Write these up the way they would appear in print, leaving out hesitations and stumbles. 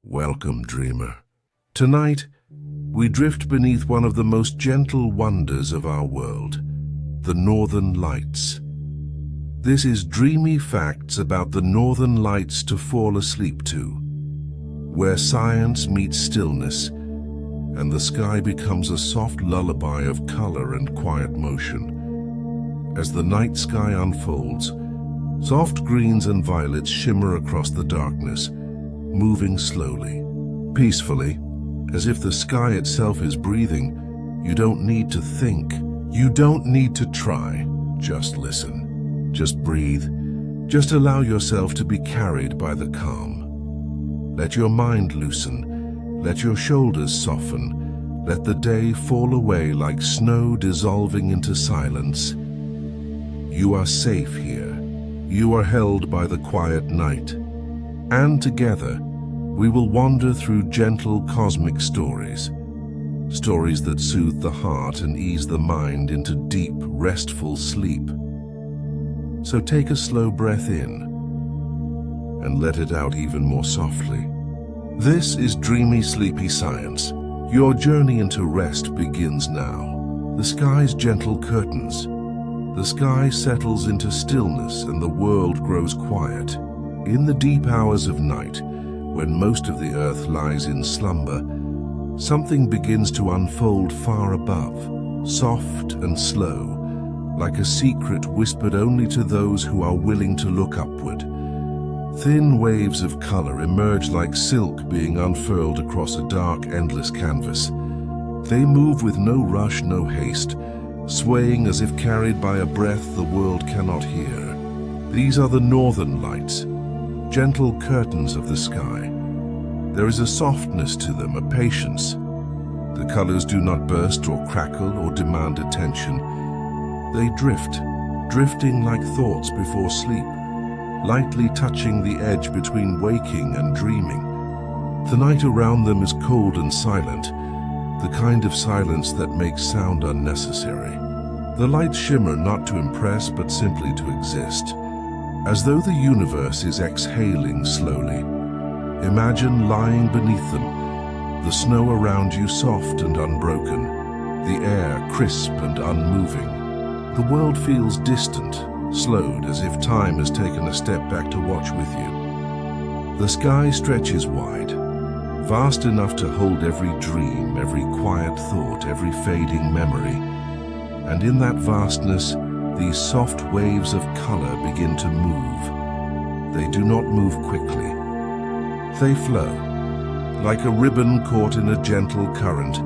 Welcome, dreamer. Tonight, we drift beneath one of the most gentle wonders of our world, the Northern Lights. This is dreamy facts about the Northern Lights to fall asleep to, where science meets stillness, and the sky becomes a soft lullaby of color and quiet motion. As the night sky unfolds, soft greens and violets shimmer across the darkness, moving slowly, peacefully, as if the sky itself is breathing. You don't need to think. You don't need to try. Just listen. Just breathe. Just allow yourself to be carried by the calm. Let your mind loosen. Let your shoulders soften. Let the day fall away like snow dissolving into silence. You are safe here. You are held by the quiet night. And together, we will wander through gentle cosmic stories. Stories that soothe the heart and ease the mind into deep, restful sleep. So take a slow breath in and let it out even more softly. This is Dreamy Sleepy Science. Your journey into rest begins now. The sky's gentle curtains. The sky settles into stillness and the world grows quiet. In the deep hours of night, when most of the earth lies in slumber, something begins to unfold far above, soft and slow, like a secret whispered only to those who are willing to look upward. Thin waves of color emerge like silk being unfurled across a dark, endless canvas. They move with no rush, no haste, swaying as if carried by a breath the world cannot hear. These are the Northern Lights, gentle curtains of the sky. There is a softness to them, a patience. The colors do not burst or crackle or demand attention. They drift, drifting like thoughts before sleep, lightly touching the edge between waking and dreaming. The night around them is cold and silent, the kind of silence that makes sound unnecessary. The lights shimmer not to impress but simply to exist, as though the universe is exhaling slowly. Imagine lying beneath them, the snow around you soft and unbroken, the air crisp and unmoving. The world feels distant, slowed as if time has taken a step back to watch with you. The sky stretches wide, vast enough to hold every dream, every quiet thought, every fading memory. And in that vastness, these soft waves of color begin to move. They do not move quickly. They flow, like a ribbon caught in a gentle current,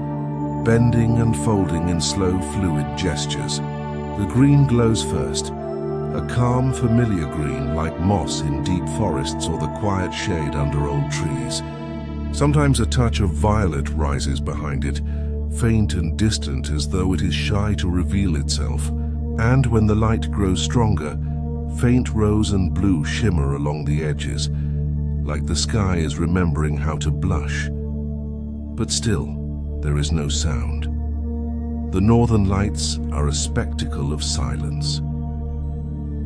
bending and folding in slow, fluid gestures. The green glows first, a calm, familiar green like moss in deep forests or the quiet shade under old trees. Sometimes a touch of violet rises behind it, faint and distant as though it is shy to reveal itself. And when the light grows stronger, faint rose and blue shimmer along the edges, like the sky is remembering how to blush. But still, there is no sound. The Northern Lights are a spectacle of silence.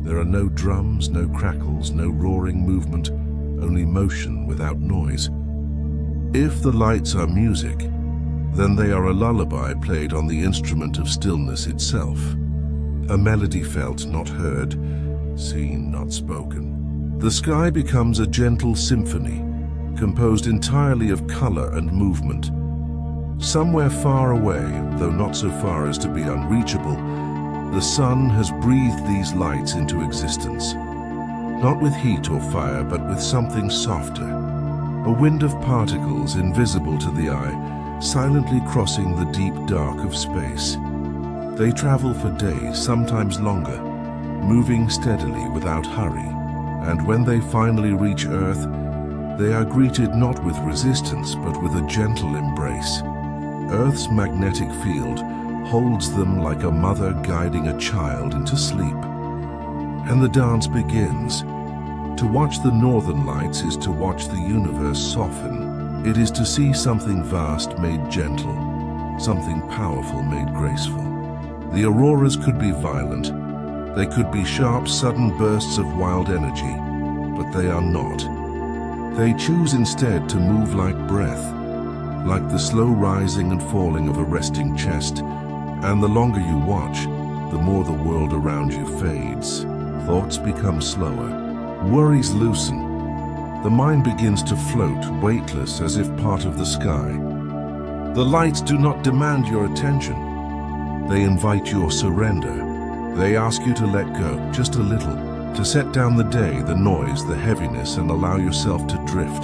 There are no drums, no crackles, no roaring movement, only motion without noise. If the lights are music, then they are a lullaby played on the instrument of stillness itself. A melody felt, not heard, seen, not spoken. The sky becomes a gentle symphony, composed entirely of color and movement. Somewhere far away, though not so far as to be unreachable, the sun has breathed these lights into existence. Not with heat or fire, but with something softer. A wind of particles invisible to the eye, silently crossing the deep dark of space. They travel for days, sometimes longer, moving steadily without hurry. And when they finally reach Earth, they are greeted not with resistance, but with a gentle embrace. Earth's magnetic field holds them like a mother guiding a child into sleep. And the dance begins. To watch the Northern Lights is to watch the universe soften. It is to see something vast made gentle, something powerful made graceful. The auroras could be violent. They could be sharp, sudden bursts of wild energy, but they are not. They choose instead to move like breath, like the slow rising and falling of a resting chest. And the longer you watch, the more the world around you fades. Thoughts become slower. Worries loosen. The mind begins to float, weightless as if part of the sky. The lights do not demand your attention. They invite your surrender. They ask you to let go, just a little, to set down the day, the noise, the heaviness, and allow yourself to drift.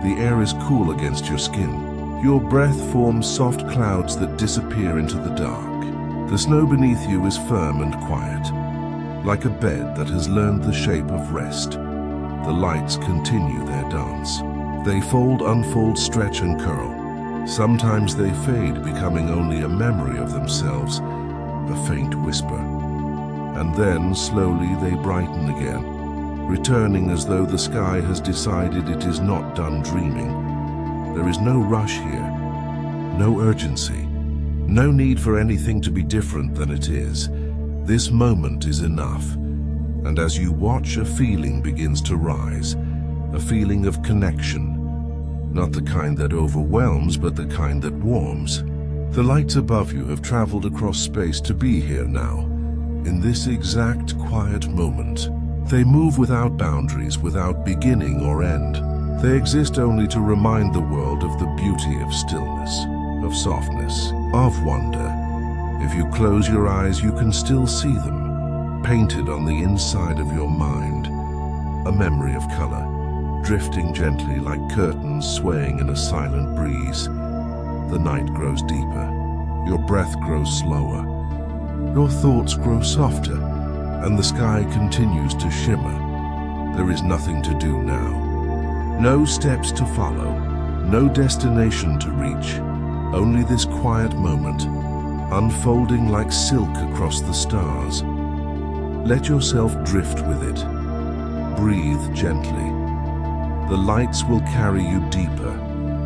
The air is cool against your skin. Your breath forms soft clouds that disappear into the dark. The snow beneath you is firm and quiet, like a bed that has learned the shape of rest. The lights continue their dance. They fold, unfold, stretch, and curl. Sometimes they fade, becoming only a memory of themselves, a faint whisper. And then, slowly, they brighten again, returning as though the sky has decided it is not done dreaming. There is no rush here, no urgency, no need for anything to be different than it is. This moment is enough. And as you watch, a feeling begins to rise, a feeling of connection. Not the kind that overwhelms, but the kind that warms. The lights above you have traveled across space to be here now, in this exact quiet moment. They move without boundaries, without beginning or end. They exist only to remind the world of the beauty of stillness, of softness, of wonder. If you close your eyes, you can still see them, painted on the inside of your mind. A memory of color, drifting gently like curtains swaying in a silent breeze. The night grows deeper. Your breath grows slower. Your thoughts grow softer, and the sky continues to shimmer. There is nothing to do now. No steps to follow, no destination to reach, only this quiet moment, unfolding like silk across the stars. Let yourself drift with it. Breathe gently. The lights will carry you deeper,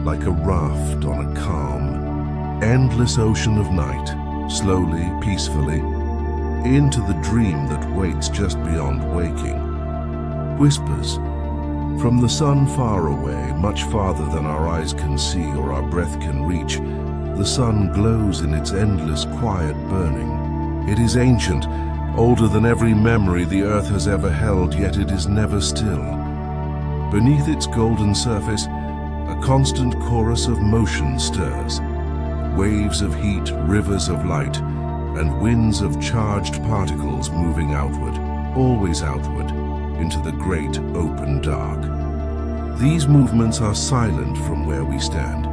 like a raft on a calm, endless ocean of night, slowly, peacefully, into the dream that waits just beyond waking. Whispers. From the sun far away, much farther than our eyes can see or our breath can reach, the sun glows in its endless, quiet burning. It is ancient, older than every memory the earth has ever held, yet it is never still. Beneath its golden surface, a constant chorus of motion stirs. Waves of heat, rivers of light, and winds of charged particles moving outward, always outward, into the great open dark. These movements are silent from where we stand.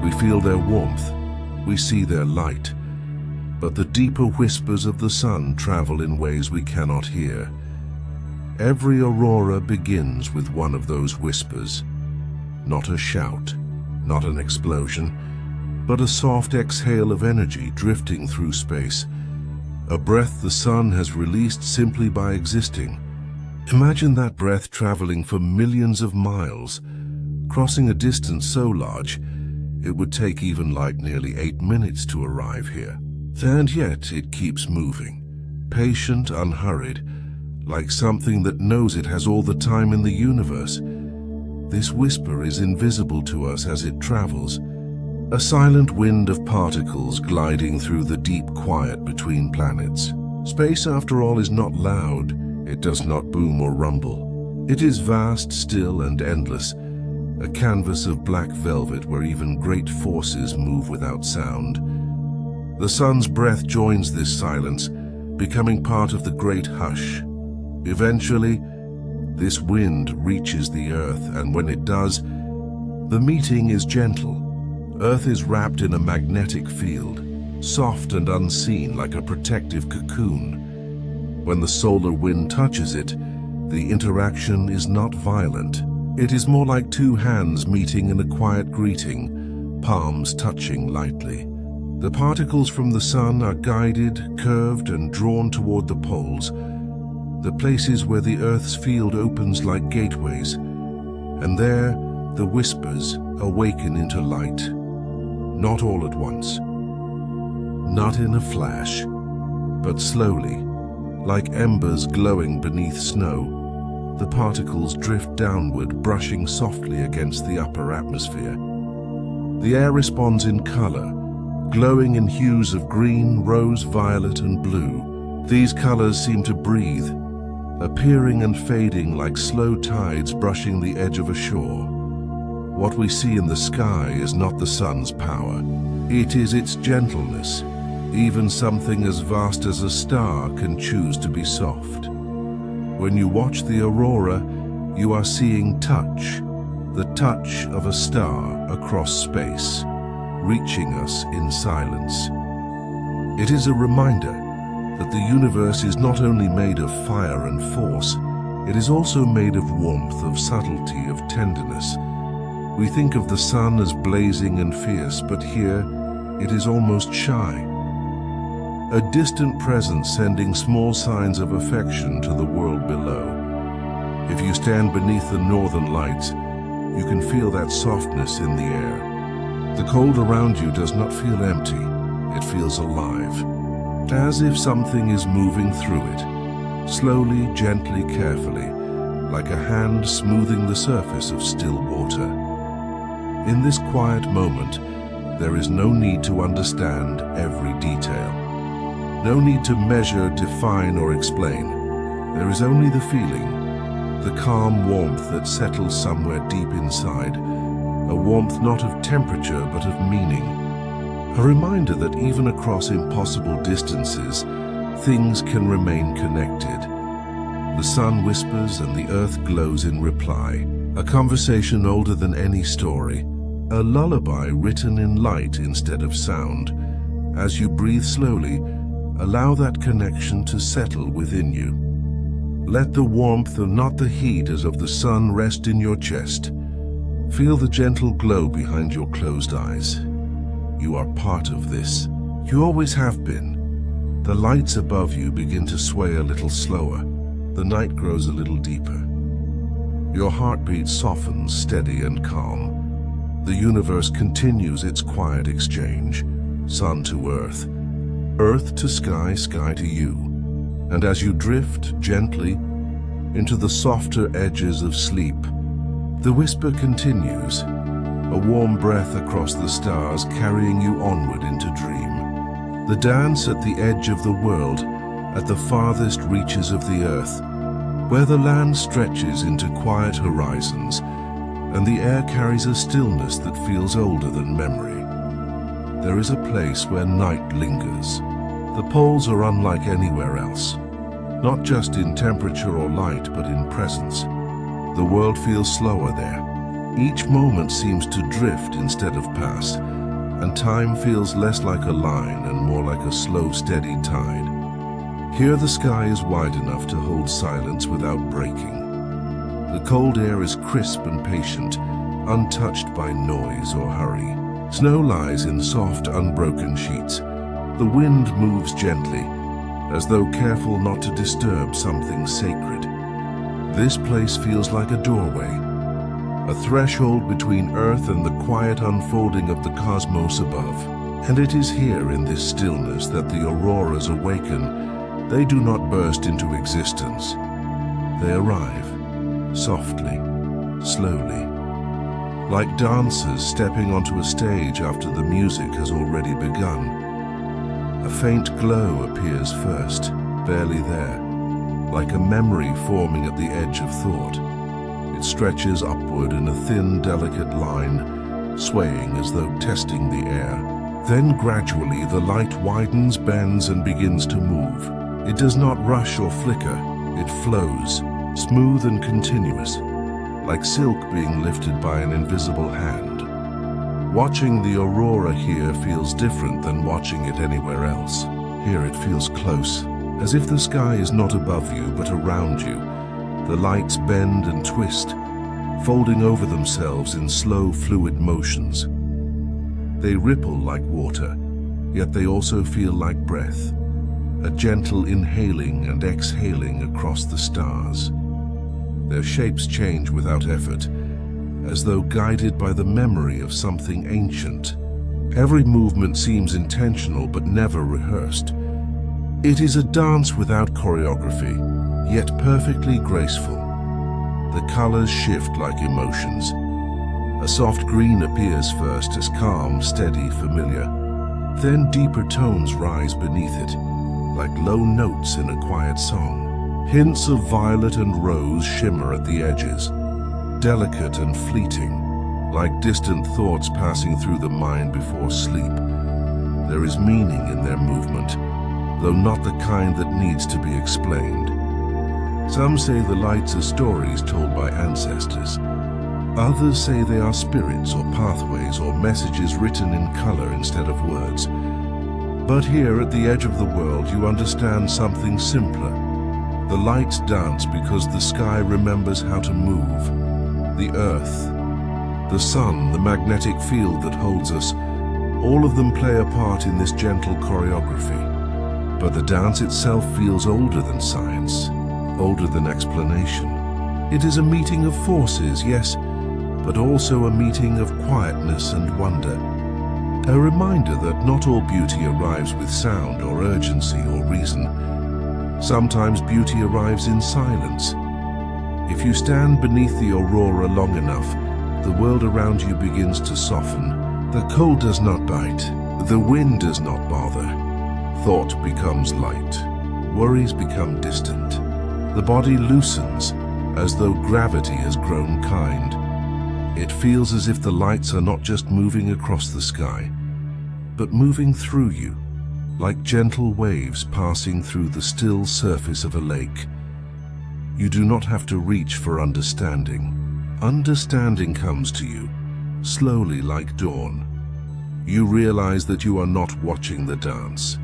We feel their warmth, we see their light, but the deeper whispers of the sun travel in ways we cannot hear. Every aurora begins with one of those whispers. Not a shout, not an explosion, but a soft exhale of energy drifting through space. A breath the sun has released simply by existing. Imagine that breath traveling for millions of miles, crossing a distance so large, it would take even like nearly 8 minutes to arrive here. And yet it keeps moving, patient, unhurried, like something that knows it has all the time in the universe. This whisper is invisible to us as it travels, a silent wind of particles gliding through the deep quiet between planets. Space, after all, is not loud. It does not boom or rumble. It is vast, still, and endless, a canvas of black velvet where even great forces move without sound. The sun's breath joins this silence, becoming part of the great hush. Eventually, this wind reaches the earth, and when it does, the meeting is gentle. Earth is wrapped in a magnetic field, soft and unseen like a protective cocoon. When the solar wind touches it, the interaction is not violent. It is more like two hands meeting in a quiet greeting, palms touching lightly. The particles from the sun are guided, curved, and drawn toward the poles, the places where the Earth's field opens like gateways. And there, the whispers awaken into light. Not all at once, not in a flash, but slowly, like embers glowing beneath snow. The particles drift downward, brushing softly against the upper atmosphere. The air responds in color, glowing in hues of green, rose, violet, and blue. These colors seem to breathe, appearing and fading like slow tides brushing the edge of a shore. What we see in the sky is not the sun's power. It is its gentleness. Even something as vast as a star can choose to be soft. When you watch the aurora, you are seeing touch, the touch of a star across space, reaching us in silence. It is a reminder that the universe is not only made of fire and force, it is also made of warmth, of subtlety, of tenderness. We think of the sun as blazing and fierce, but here it is almost shy. A distant presence sending small signs of affection to the world below. If you stand beneath the northern lights, you can feel that softness in the air. The cold around you does not feel empty, it feels alive, as if something is moving through it, slowly, gently, carefully, like a hand smoothing the surface of still water. In this quiet moment, there is no need to understand every detail. No need to measure, define, or explain. There is only the feeling, the calm warmth that settles somewhere deep inside, a warmth not of temperature but of meaning. A reminder that even across impossible distances, things can remain connected. The sun whispers and the earth glows in reply. A conversation older than any story. A lullaby written in light instead of sound. As you breathe slowly, allow that connection to settle within you. Let the warmth and not the heat as of the sun rest in your chest. Feel the gentle glow behind your closed eyes. You are part of this. You always have been. The lights above you begin to sway a little slower. The night grows a little deeper. Your heartbeat softens, steady and calm. The universe continues its quiet exchange, sun to earth, earth to sky, sky to you. And as you drift gently into the softer edges of sleep, the whisper continues, a warm breath across the stars carrying you onward into dream. The dance at the edge of the world, at the farthest reaches of the earth, where the land stretches into quiet horizons, and the air carries a stillness that feels older than memory. There is a place where night lingers. The poles are unlike anywhere else, not just in temperature or light, but in presence. The world feels slower there. Each moment seems to drift instead of pass, and time feels less like a line and more like a slow, steady tide. Here the sky is wide enough to hold silence without breaking. The cold air is crisp and patient, untouched by noise or hurry. Snow lies in soft, unbroken sheets. The wind moves gently, as though careful not to disturb something sacred. This place feels like a doorway, a threshold between earth and the quiet unfolding of the cosmos above. And it is here in this stillness that the auroras awaken. They do not burst into existence. They arrive, softly, slowly, like dancers stepping onto a stage after the music has already begun. A faint glow appears first, barely there, like a memory forming at the edge of thought. It stretches upward in a thin, delicate line, swaying as though testing the air. Then gradually the light widens, bends, and begins to move. It does not rush or flicker. It flows, smooth and continuous, like silk being lifted by an invisible hand. Watching the aurora here feels different than watching it anywhere else. Here it feels close, as if the sky is not above you but around you. The lights bend and twist, folding over themselves in slow, fluid motions. They ripple like water, yet they also feel like breath, a gentle inhaling and exhaling across the stars. Their shapes change without effort, as though guided by the memory of something ancient. Every movement seems intentional but never rehearsed. It is a dance without choreography, yet perfectly graceful. The colors shift like emotions. A soft green appears first as calm, steady, familiar. Then deeper tones rise beneath it, like low notes in a quiet song. Hints of violet and rose shimmer at the edges, delicate and fleeting, like distant thoughts passing through the mind before sleep. There is meaning in their movement, though not the kind that needs to be explained. Some say the lights are stories told by ancestors. Others say they are spirits or pathways or messages written in color instead of words. But here at the edge of the world, you understand something simpler. The lights dance because the sky remembers how to move. The earth, the sun, the magnetic field that holds us, all of them play a part in this gentle choreography. But the dance itself feels older than science, older than explanation. It is a meeting of forces, yes, but also a meeting of quietness and wonder. A reminder that not all beauty arrives with sound or urgency or reason. Sometimes beauty arrives in silence. If you stand beneath the aurora long enough, the world around you begins to soften. The cold does not bite. The wind does not bother. Thought becomes light. Worries become distant. The body loosens, as though gravity has grown kind. It feels as if the lights are not just moving across the sky, but moving through you, like gentle waves passing through the still surface of a lake. You do not have to reach for understanding. Understanding comes to you, slowly like dawn. You realize that you are not watching the dance.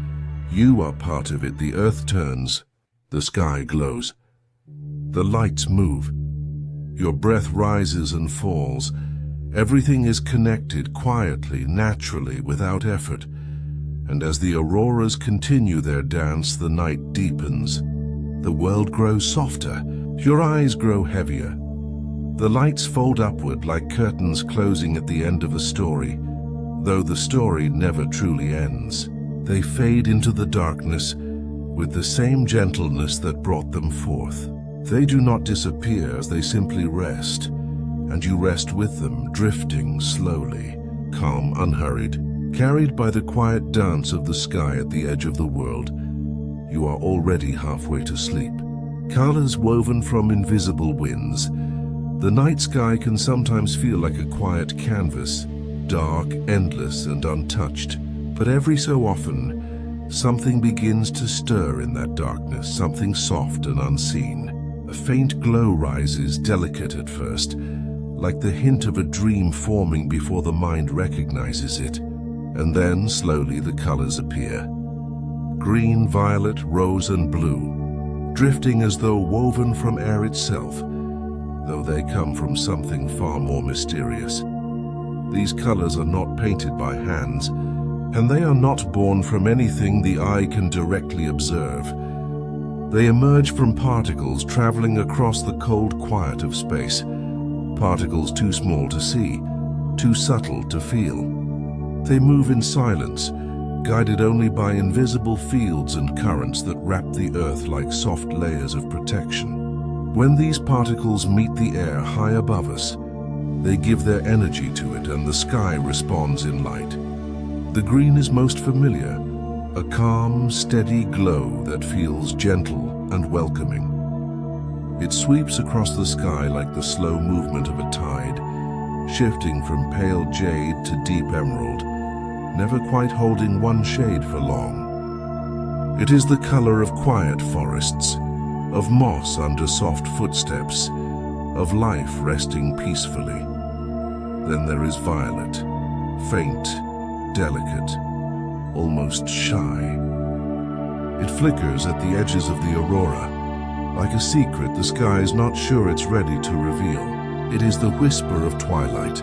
You are part of it. The earth turns, the sky glows, the lights move. Your breath rises and falls. Everything is connected quietly, naturally, without effort. And as the auroras continue their dance, the night deepens. The world grows softer. Your eyes grow heavier. The lights fold upward like curtains closing at the end of a story, though the story never truly ends. They fade into the darkness with the same gentleness that brought them forth. They do not disappear, as they simply rest, and you rest with them, drifting slowly, calm, unhurried, carried by the quiet dance of the sky at the edge of the world. You are already halfway to sleep. Colors woven from invisible winds. The night sky can sometimes feel like a quiet canvas, dark, endless, and untouched. But every so often, something begins to stir in that darkness, something soft and unseen. A faint glow rises, delicate at first, like the hint of a dream forming before the mind recognizes it. And then, slowly, the colors appear. Green, violet, rose, and blue, drifting as though woven from air itself, though they come from something far more mysterious. These colors are not painted by hands, and they are not born from anything the eye can directly observe. They emerge from particles traveling across the cold quiet of space, particles too small to see, too subtle to feel. They move in silence, guided only by invisible fields and currents that wrap the earth like soft layers of protection. When these particles meet the air high above us, they give their energy to it, and the sky responds in light. The green is most familiar, a calm, steady glow that feels gentle and welcoming. It sweeps across the sky like the slow movement of a tide, shifting from pale jade to deep emerald, never quite holding one shade for long. It is the color of quiet forests, of moss under soft footsteps, of life resting peacefully. Then there is violet, faint, delicate, almost shy. It flickers at the edges of the aurora, like a secret the sky is not sure it's ready to reveal. It is the whisper of twilight,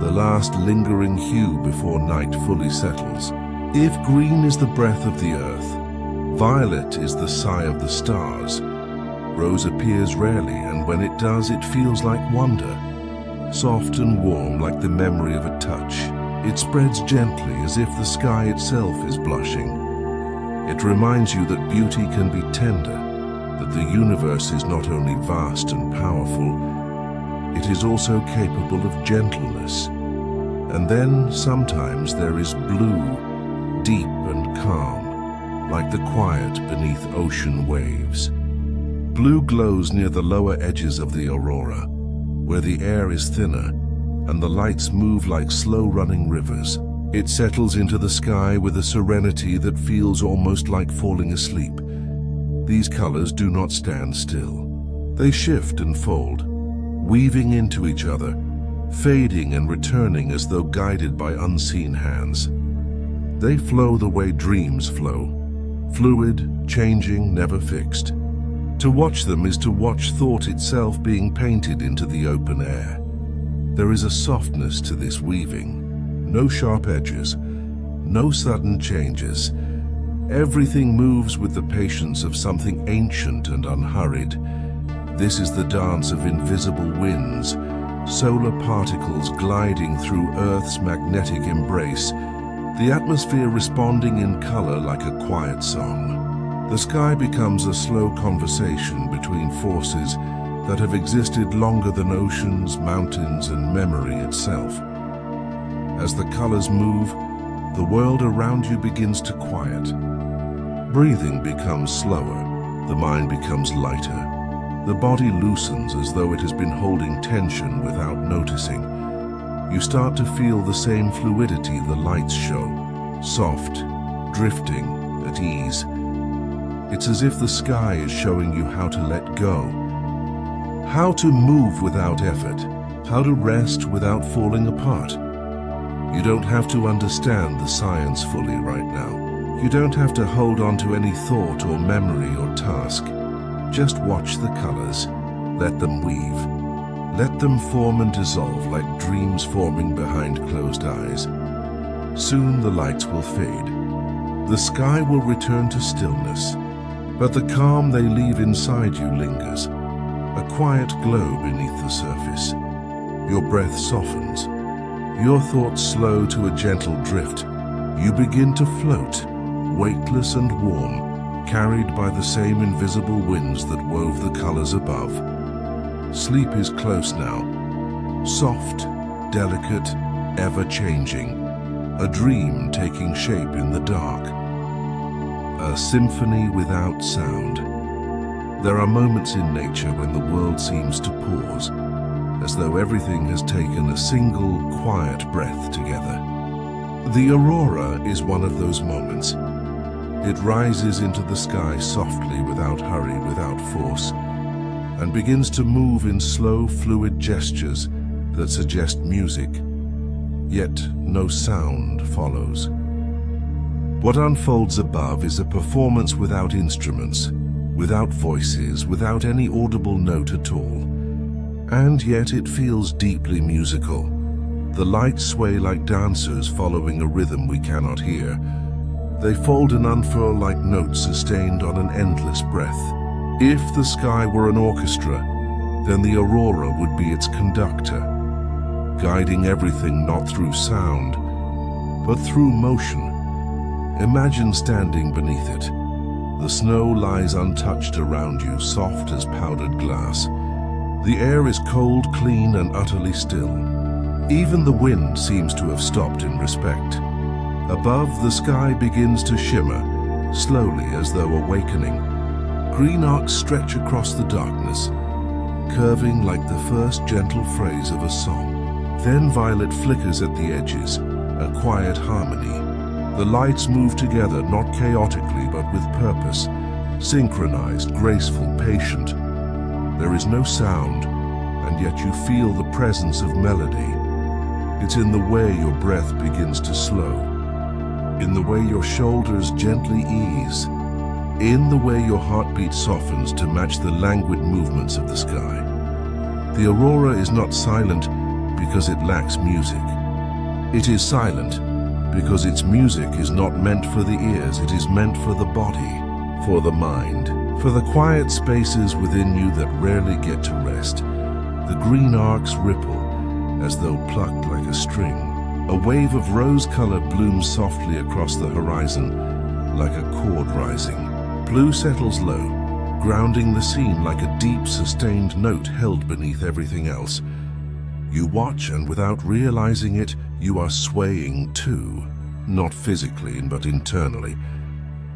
the last lingering hue before night fully settles. If green is the breath of the earth, violet is the sigh of the stars. Rose appears rarely, and when it does, it feels like wonder, soft and warm like the memory of a touch. It spreads gently as if the sky itself is blushing. It reminds you that beauty can be tender, that the universe is not only vast and powerful, it is also capable of gentleness. And then sometimes there is blue, deep and calm, like the quiet beneath ocean waves. Blue glows near the lower edges of the aurora, where the air is thinner and the lights move like slow-running rivers. It settles into the sky with a serenity that feels almost like falling asleep. These colors do not stand still. They shift and fold, weaving into each other, fading and returning as though guided by unseen hands. They flow the way dreams flow, fluid, changing, never fixed. To watch them is to watch thought itself being painted into the open air. There is a softness to this weaving, no sharp edges, no sudden changes. Everything moves with the patience of something ancient and unhurried. This is the dance of invisible winds, solar particles gliding through Earth's magnetic embrace, the atmosphere responding in color like a quiet song. The sky becomes a slow conversation between forces that have existed longer than oceans, mountains, and memory itself. As the colors move, the world around you begins to quiet. Breathing becomes slower, the mind becomes lighter. The body loosens as though it has been holding tension without noticing. You start to feel the same fluidity the lights show, soft, drifting, at ease. It's as if the sky is showing you how to let go, how to move without effort, how to rest without falling apart. You don't have to understand the science fully right now. You don't have to hold on to any thought or memory or task. Just watch the colors. Let them weave. Let them form and dissolve like dreams forming behind closed eyes. Soon the lights will fade. The sky will return to stillness. But the calm they leave inside you lingers, a quiet glow beneath the surface. Your breath softens. Your thoughts slow to a gentle drift. You begin to float, weightless and warm, carried by the same invisible winds that wove the colors above. Sleep is close now, soft, delicate, ever-changing, a dream taking shape in the dark. A symphony without sound. There are moments in nature when the world seems to pause, as though everything has taken a single, quiet breath together. The aurora is one of those moments. It rises into the sky softly, without hurry, without force, and begins to move in slow, fluid gestures that suggest music, yet no sound follows. What unfolds above is a performance without instruments, without voices, without any audible note at all. And yet it feels deeply musical. The lights sway like dancers following a rhythm we cannot hear. They fold and unfurl like notes sustained on an endless breath. If the sky were an orchestra, then the aurora would be its conductor, guiding everything not through sound, but through motion. Imagine standing beneath it. The snow lies untouched around you, soft as powdered glass. The air is cold, clean, and utterly still. Even the wind seems to have stopped in respect. Above, the sky begins to shimmer, slowly as though awakening. Green arcs stretch across the darkness, curving like the first gentle phrase of a song. Then violet flickers at the edges, a quiet harmony. The lights move together, not chaotically, but with purpose, synchronized, graceful, patient. There is no sound, and yet you feel the presence of melody. It's in the way your breath begins to slow, in the way your shoulders gently ease, in the way your heartbeat softens to match the languid movements of the sky. The aurora is not silent because it lacks music. It is silent because its music is not meant for the ears, it is meant for the body, for the mind, for the quiet spaces within you that rarely get to rest. The green arcs ripple as though plucked like a string. A wave of rose color blooms softly across the horizon like a chord rising. Blue settles low, grounding the scene like a deep, sustained note held beneath everything else. You watch, and without realizing it, you are swaying too. Not physically, but internally.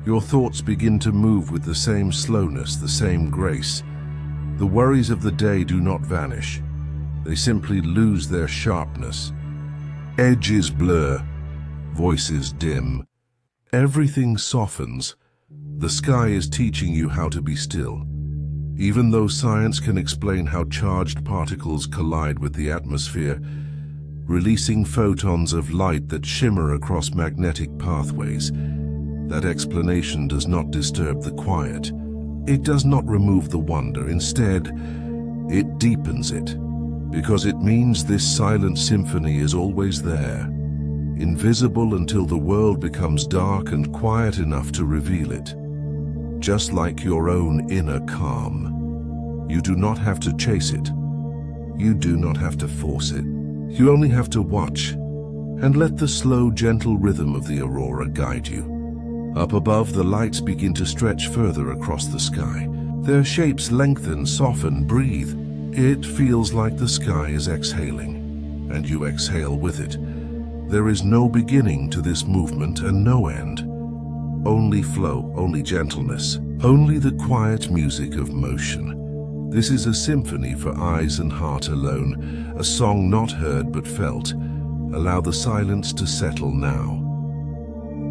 Your thoughts begin to move with the same slowness, the same grace. The worries of the day do not vanish. They simply lose their sharpness. Edges blur, voices dim. Everything softens. The sky is teaching you how to be still. Even though science can explain how charged particles collide with the atmosphere, releasing photons of light that shimmer across magnetic pathways, that explanation does not disturb the quiet. It does not remove the wonder. Instead, it deepens it, because it means this silent symphony is always there, invisible until the world becomes dark and quiet enough to reveal it. Just like your own inner calm. You do not have to chase it. You do not have to force it. You only have to watch and let the slow, gentle rhythm of the aurora guide you. Up above, the lights begin to stretch further across the sky. Their shapes lengthen, soften, breathe. It feels like the sky is exhaling, and you exhale with it. There is no beginning to this movement and no end. Only flow, only gentleness, only the quiet music of motion. This is a symphony for eyes and heart alone, a song not heard but felt. Allow the silence to settle now.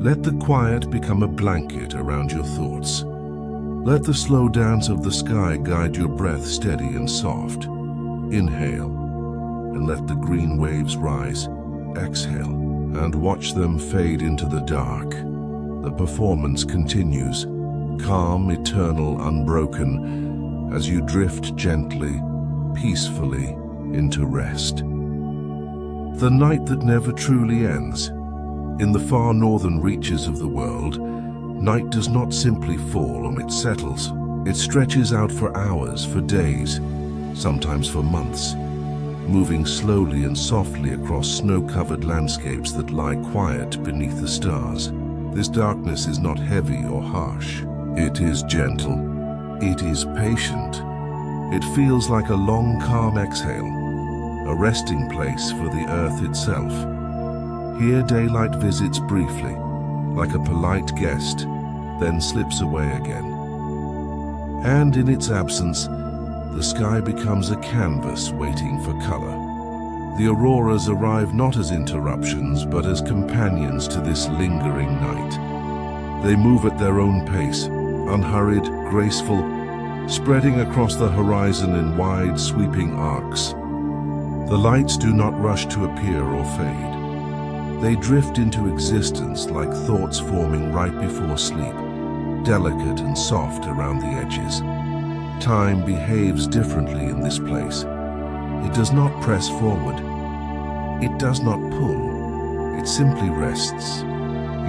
Let the quiet become a blanket around your thoughts. Let the slow dance of the sky guide your breath steady and soft. Inhale, and let the green waves rise. Exhale, and watch them fade into the dark. The performance continues, calm, eternal, unbroken, as you drift gently, peacefully into rest. The night that never truly ends. In the far northern reaches of the world, night does not simply fall or it settles. It stretches out for hours, for days, sometimes for months, moving slowly and softly across snow-covered landscapes that lie quiet beneath the stars. This darkness is not heavy or harsh. It is gentle. It is patient. It feels like a long, calm exhale, a resting place for the earth itself. Here daylight visits briefly, like a polite guest, then slips away again. And in its absence, the sky becomes a canvas waiting for color. The auroras arrive not as interruptions, but as companions to this lingering night. They move at their own pace, unhurried, graceful, spreading across the horizon in wide, sweeping arcs. The lights do not rush to appear or fade. They drift into existence like thoughts forming right before sleep, delicate and soft around the edges. Time behaves differently in this place. It does not press forward. It does not pull. It simply rests.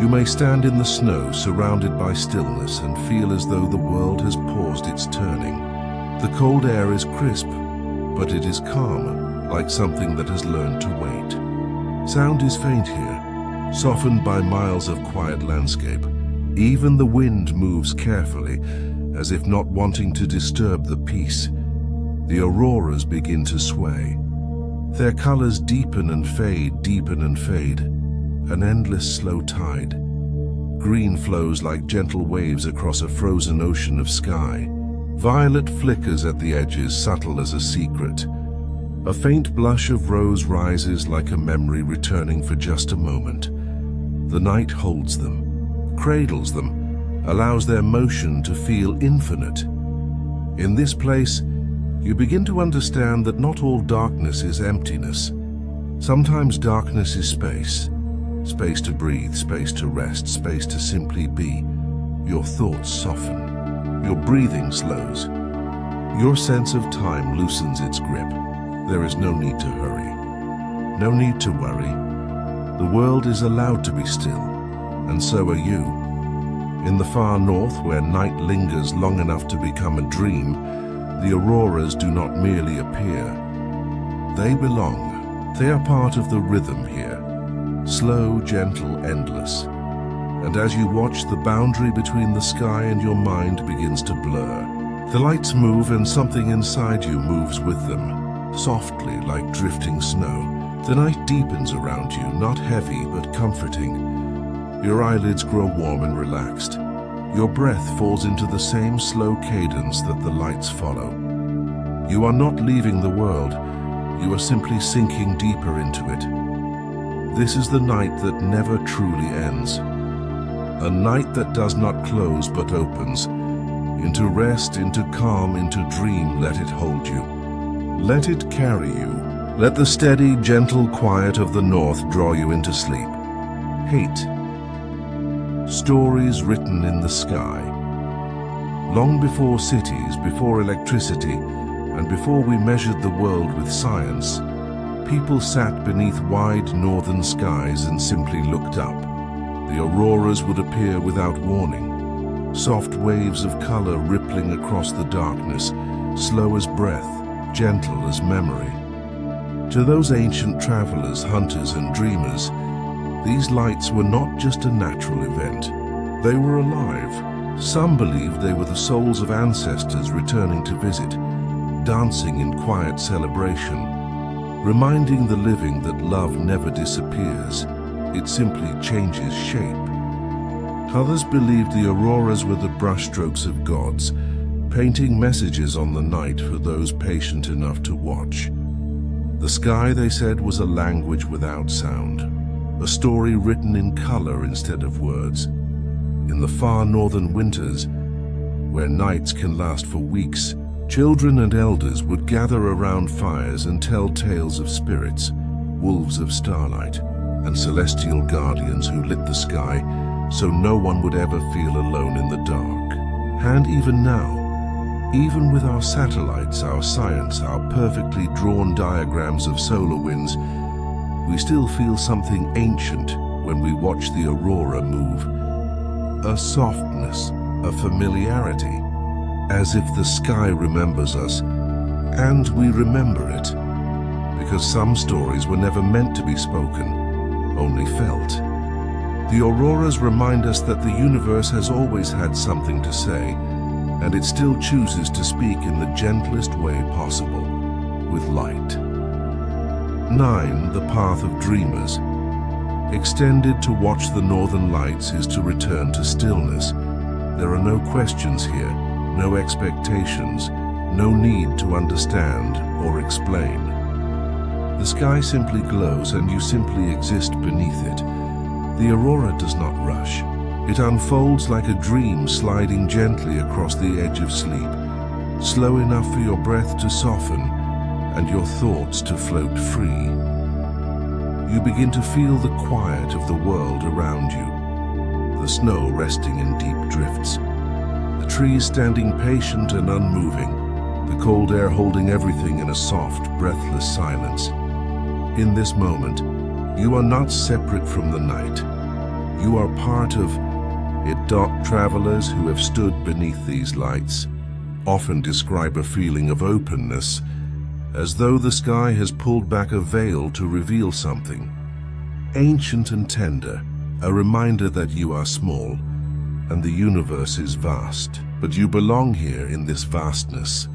You may stand in the snow, surrounded by stillness, and feel as though the world has paused its turning. The cold air is crisp, but it is calm, like something that has learned to wait. Sound is faint here, softened by miles of quiet landscape. Even the wind moves carefully, as if not wanting to disturb the peace. The auroras begin to sway. Their colors deepen and fade, an endless slow tide. Green flows like gentle waves across a frozen ocean of sky. Violet flickers at the edges, subtle as a secret. A faint blush of rose rises like a memory returning for just a moment. The night holds them, cradles them, allows their motion to feel infinite. In this place, you begin to understand that not all darkness is emptiness. Sometimes darkness is space. Space to breathe, space to rest, space to simply be. Your thoughts soften. Your breathing slows. Your sense of time loosens its grip. There is no need to hurry. No need to worry. The world is allowed to be still, and so are you. In the far north, where night lingers long enough to become a dream, the auroras do not merely appear. They belong. They are part of the rhythm here. Slow, gentle, endless. And as you watch, the boundary between the sky and your mind begins to blur. The lights move and something inside you moves with them. softly like drifting snow. The night deepens around you, not heavy but comforting. Your eyelids grow warm and relaxed. Your breath falls into the same slow cadence that the lights follow. You are not leaving the world, you are simply sinking deeper into it. This is the night that never truly ends. A night that does not close but opens. Into rest, into calm, into dream, let it hold you. Let it carry you. Let the steady, gentle quiet of the north draw you into sleep. Hate. Stories written in the sky. Long before cities, before electricity, and before we measured the world with science, people sat beneath wide northern skies and simply looked up. The auroras would appear without warning, soft waves of color rippling across the darkness, slow as breath, gentle as memory. To those ancient travelers, hunters, and dreamers, these lights were not just a natural event. They were alive. Some believed they were the souls of ancestors returning to visit, dancing in quiet celebration, reminding the living that love never disappears. It simply changes shape. Others believed the auroras were the brushstrokes of gods, painting messages on the night for those patient enough to watch. The sky, they said, was a language without sound, a story written in color instead of words. In the far northern winters, where nights can last for weeks, children and elders would gather around fires and tell tales of spirits, wolves of starlight, and celestial guardians who lit the sky so no one would ever feel alone in the dark. And even now, even with our satellites, our science, our perfectly drawn diagrams of solar winds, we still feel something ancient when we watch the aurora move. A softness, a familiarity, as if the sky remembers us, and we remember it, because some stories were never meant to be spoken, only felt. The auroras remind us that the universe has always had something to say, and it still chooses to speak in the gentlest way possible, with light. 9. The path of dreamers. Extended to watch the northern lights is to return to stillness. There are no questions here, no expectations, no need to understand or explain. The sky simply glows and you simply exist beneath it. The aurora does not rush. It unfolds like a dream sliding gently across the edge of sleep, slow enough for your breath to soften and your thoughts to float free. You begin to feel the quiet of the world around you, the snow resting in deep drifts, the trees standing patient and unmoving, the cold air holding everything in a soft, breathless silence. In this moment, you are not separate from the night. You are part of it. Travelers who have stood beneath these lights often describe a feeling of openness, as though the sky has pulled back a veil to reveal something. Ancient and tender, a reminder that you are small, and the universe is vast. But you belong here in this vastness.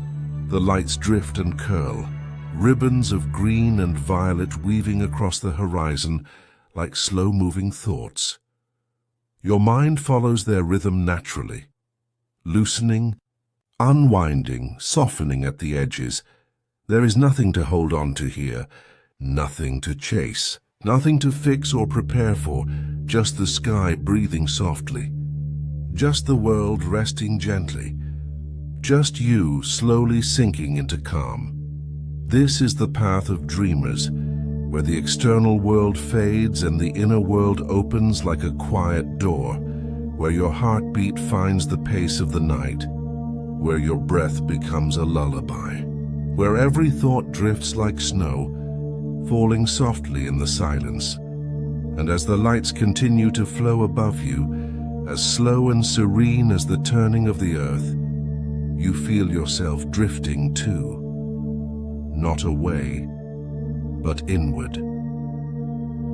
The lights drift and curl, ribbons of green and violet weaving across the horizon like slow-moving thoughts. Your mind follows their rhythm naturally, loosening, unwinding, softening at the edges. There is nothing to hold on to here, nothing to chase, nothing to fix or prepare for, just the sky breathing softly, just the world resting gently, just you slowly sinking into calm. This is the path of dreamers, where the external world fades and the inner world opens like a quiet door, where your heartbeat finds the pace of the night, where your breath becomes a lullaby, where every thought drifts like snow, falling softly in the silence. And as the lights continue to flow above you, as slow and serene as the turning of the earth, you feel yourself drifting too, not away, but inward,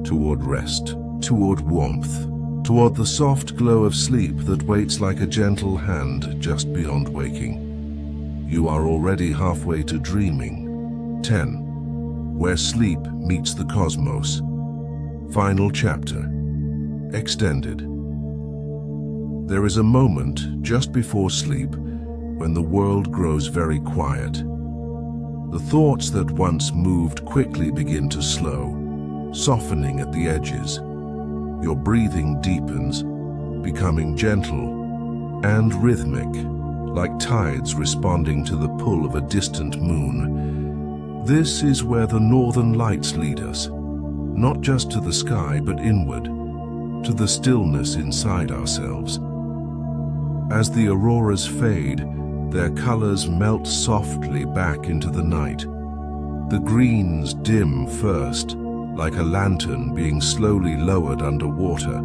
toward rest, toward warmth, toward the soft glow of sleep that waits like a gentle hand just beyond waking. You are already halfway to dreaming, 10. Where sleep meets the cosmos. Final chapter. Extended. There is a moment just before sleep when the world grows very quiet. The thoughts that once moved quickly begin to slow, softening at the edges. Your breathing deepens, becoming gentle and rhythmic, like tides responding to the pull of a distant moon. This is where the northern lights lead us, not just to the sky but inward, to the stillness inside ourselves. As the auroras fade, their colors melt softly back into the night. The greens dim first, like a lantern being slowly lowered underwater.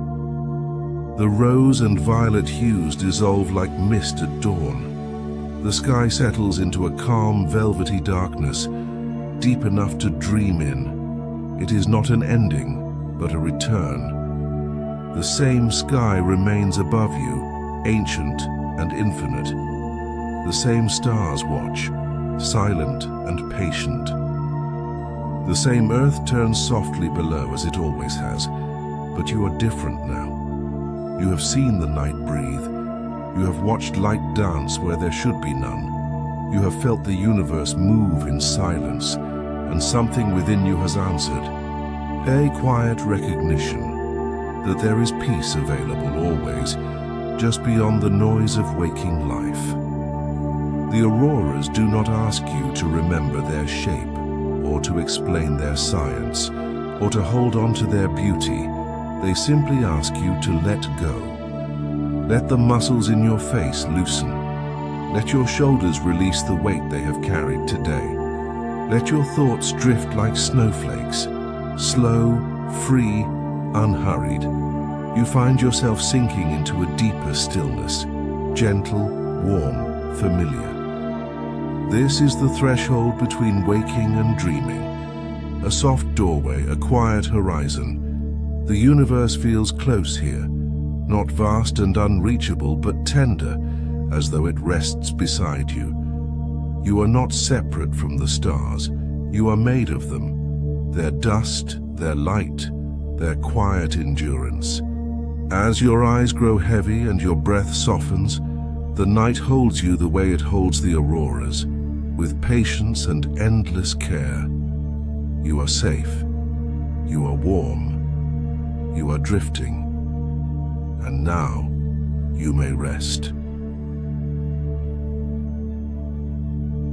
The rose and violet hues dissolve like mist at dawn. The sky settles into a calm, velvety darkness, deep enough to dream in. It is not an ending, but a return. The same sky remains above you, ancient and infinite. The same stars watch, silent and patient. The same earth turns softly below as it always has, but you are different now. You have seen the night breathe. You have watched light dance where there should be none. You have felt the universe move in silence, and something within you has answered. A quiet recognition that there is peace available always, just beyond the noise of waking life. The auroras do not ask you to remember their shape, or to explain their science, or to hold on to their beauty. They simply ask you to let go. Let the muscles in your face loosen. Let your shoulders release the weight they have carried today. Let your thoughts drift like snowflakes, slow, free, unhurried. You find yourself sinking into a deeper stillness, gentle, warm, familiar. This is the threshold between waking and dreaming. A soft doorway, a quiet horizon. The universe feels close here, not vast and unreachable, but tender, as though it rests beside you. You are not separate from the stars. You are made of them, their dust, their light, their quiet endurance. As your eyes grow heavy and your breath softens, the night holds you the way it holds the auroras, with patience and endless care. You are safe. You are warm. You are drifting. And now you may rest.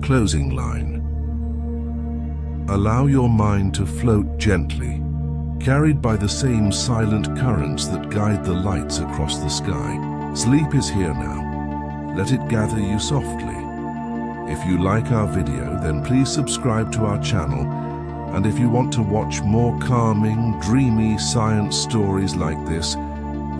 Closing line. Allow your mind to float gently, carried by the same silent currents that guide the lights across the sky. Sleep is here now. Let it gather you softly. If you like our video, then please subscribe to our channel. And if you want to watch more calming, dreamy science stories like this,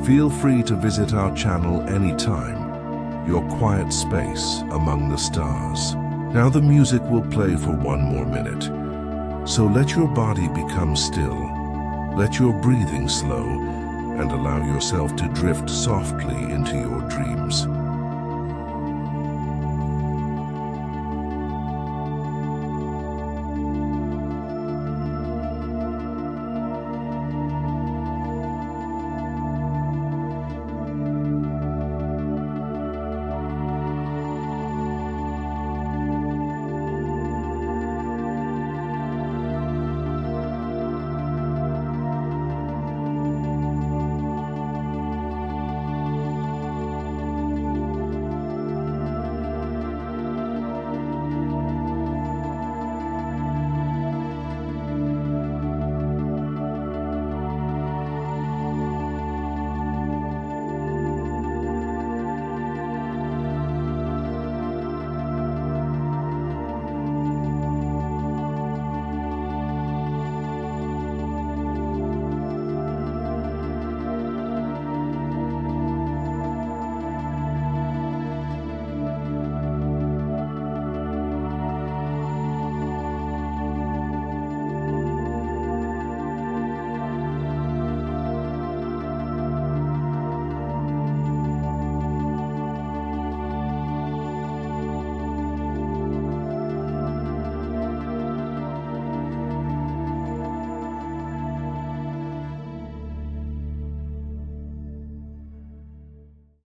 feel free to visit our channel anytime. Your quiet space among the stars. Now the music will play for one more minute. So let your body become still. Let your breathing slow and allow yourself to drift softly into your dreams.